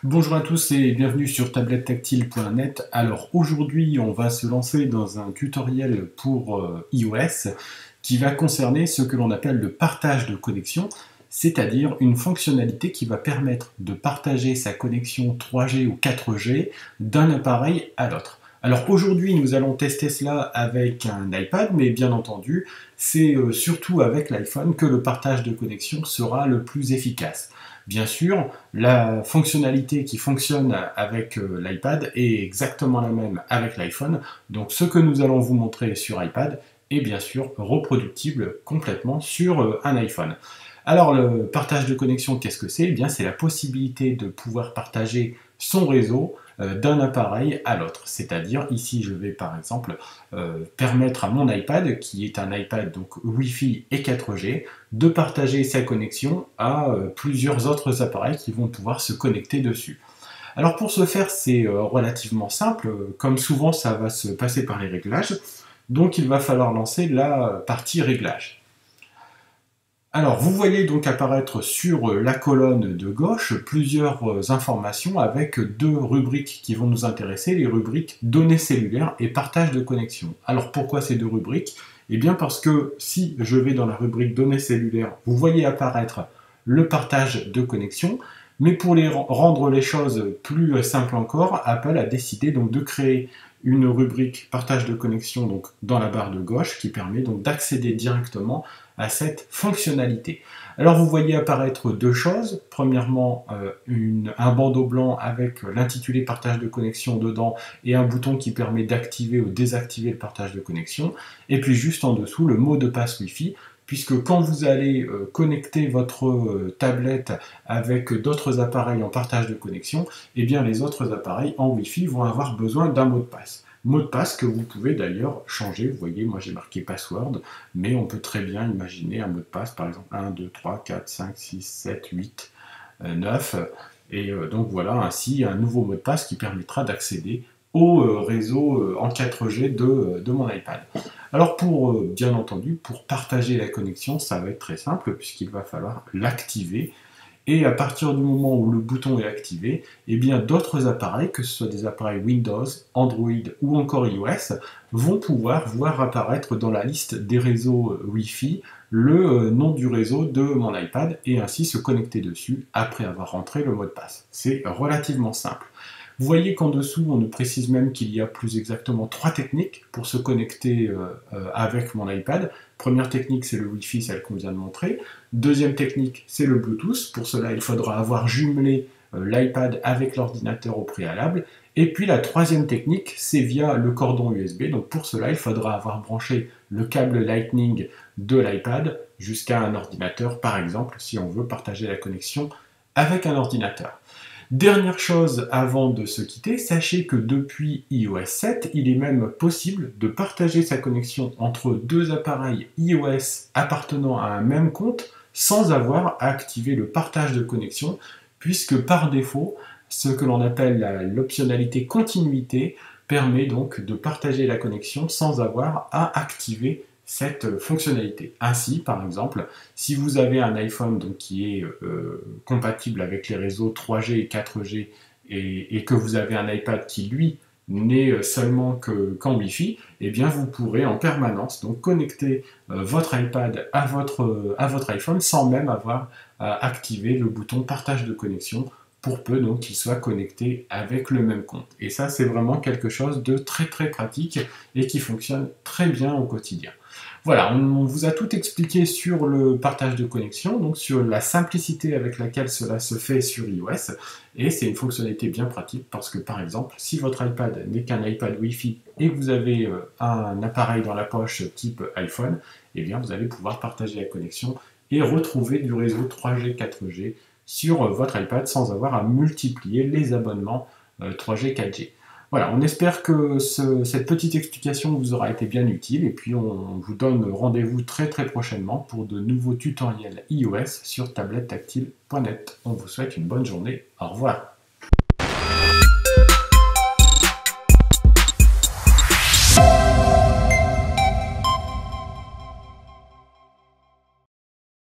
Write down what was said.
Bonjour à tous et bienvenue sur tablettetactile.net. Alors aujourd'hui on va se lancer dans un tutoriel pour iOS qui va concerner ce que l'on appelle le partage de connexion, c'est-à-dire une fonctionnalité qui va permettre de partager sa connexion 3G ou 4G d'un appareil à l'autre. Alors aujourd'hui nous allons tester cela avec un iPad, mais bien entendu c'est surtout avec l'iPhone que le partage de connexion sera le plus efficace. Bien sûr, la fonctionnalité qui fonctionne avec l'iPad est exactement la même avec l'iPhone, donc ce que nous allons vous montrer sur iPad est bien sûr reproductible complètement sur un iPhone. Alors le partage de connexion, qu'est-ce que c'est? Eh bien c'est la possibilité de pouvoir partager son réseau d'un appareil à l'autre. C'est-à-dire, ici je vais par exemple permettre à mon iPad, qui est un iPad donc Wi-Fi et 4G, de partager sa connexion à plusieurs autres appareils qui vont pouvoir se connecter dessus. Alors pour ce faire, c'est relativement simple. Comme souvent, ça va se passer par les réglages. Donc il va falloir lancer la partie réglage. Alors, vous voyez donc apparaître sur la colonne de gauche plusieurs informations avec deux rubriques qui vont nous intéresser, les rubriques données cellulaires et partage de connexion. Alors, pourquoi ces deux rubriques? Eh bien parce que si je vais dans la rubrique données cellulaires, vous voyez apparaître le partage de connexion, mais pour rendre les choses plus simples encore, Apple a décidé donc de créer une rubrique partage de connexion donc dans la barre de gauche qui permet donc d'accéder directement à cette fonctionnalité. Alors vous voyez apparaître deux choses. Premièrement, un bandeau blanc avec l'intitulé partage de connexion dedans et un bouton qui permet d'activer ou désactiver le partage de connexion. Et puis juste en dessous, le mot de passe Wi-Fi, puisque quand vous allez connecter votre tablette avec d'autres appareils en partage de connexion, eh bien les autres appareils en Wi-Fi vont avoir besoin d'un mot de passe. Mot de passe que vous pouvez d'ailleurs changer. Vous voyez, moi j'ai marqué password, mais on peut très bien imaginer un mot de passe, par exemple 1, 2, 3, 4, 5, 6, 7, 8, 9. Et donc voilà ainsi un nouveau mot de passe qui permettra d'accéder au réseau en 4G de mon iPad. Alors bien entendu, pour partager la connexion, ça va être très simple puisqu'il va falloir l'activer. Et à partir du moment où le bouton est activé, eh bien d'autres appareils, que ce soit des appareils Windows, Android ou encore iOS, vont pouvoir voir apparaître dans la liste des réseaux Wi-Fi le nom du réseau de mon iPad et ainsi se connecter dessus après avoir rentré le mot de passe. C'est relativement simple. Vous voyez qu'en dessous, on nous précise même qu'il y a plus exactement 3 techniques pour se connecter avec mon iPad. Première technique, c'est le Wi-Fi, celle qu'on vient de montrer. Deuxième technique, c'est le Bluetooth. Pour cela, il faudra avoir jumelé l'iPad avec l'ordinateur au préalable. Et puis la troisième technique, c'est via le cordon USB. Donc pour cela, il faudra avoir branché le câble Lightning de l'iPad jusqu'à un ordinateur, par exemple, si on veut partager la connexion avec un ordinateur. Dernière chose avant de se quitter, sachez que depuis iOS 7, il est même possible de partager sa connexion entre deux appareils iOS appartenant à un même compte sans avoir à activer le partage de connexion, puisque par défaut, ce que l'on appelle l'optionnalité continuité permet donc de partager la connexion sans avoir à activer cette fonctionnalité. Ainsi, par exemple, si vous avez un iPhone donc, qui est compatible avec les réseaux 3G et 4G et que vous avez un iPad qui, lui, n'est seulement qu'en Wi-Fi, eh bien vous pourrez en permanence donc connecter votre iPad à votre iPhone sans même avoir à activer le bouton partage de connexion pour peu donc qu'il soit connecté avec le même compte. Et ça, c'est vraiment quelque chose de très très pratique et qui fonctionne très bien au quotidien. Voilà, on vous a tout expliqué sur le partage de connexion, donc sur la simplicité avec laquelle cela se fait sur iOS, et c'est une fonctionnalité bien pratique parce que par exemple, si votre iPad n'est qu'un iPad Wi-Fi et que vous avez un appareil dans la poche type iPhone, eh bien vous allez pouvoir partager la connexion et retrouver du réseau 3G, 4G sur votre iPad sans avoir à multiplier les abonnements 3G, 4G. Voilà, on espère que cette petite explication vous aura été bien utile et puis on vous donne rendez-vous très très prochainement pour de nouveaux tutoriels iOS sur tablettetactile.net. On vous souhaite une bonne journée, au revoir.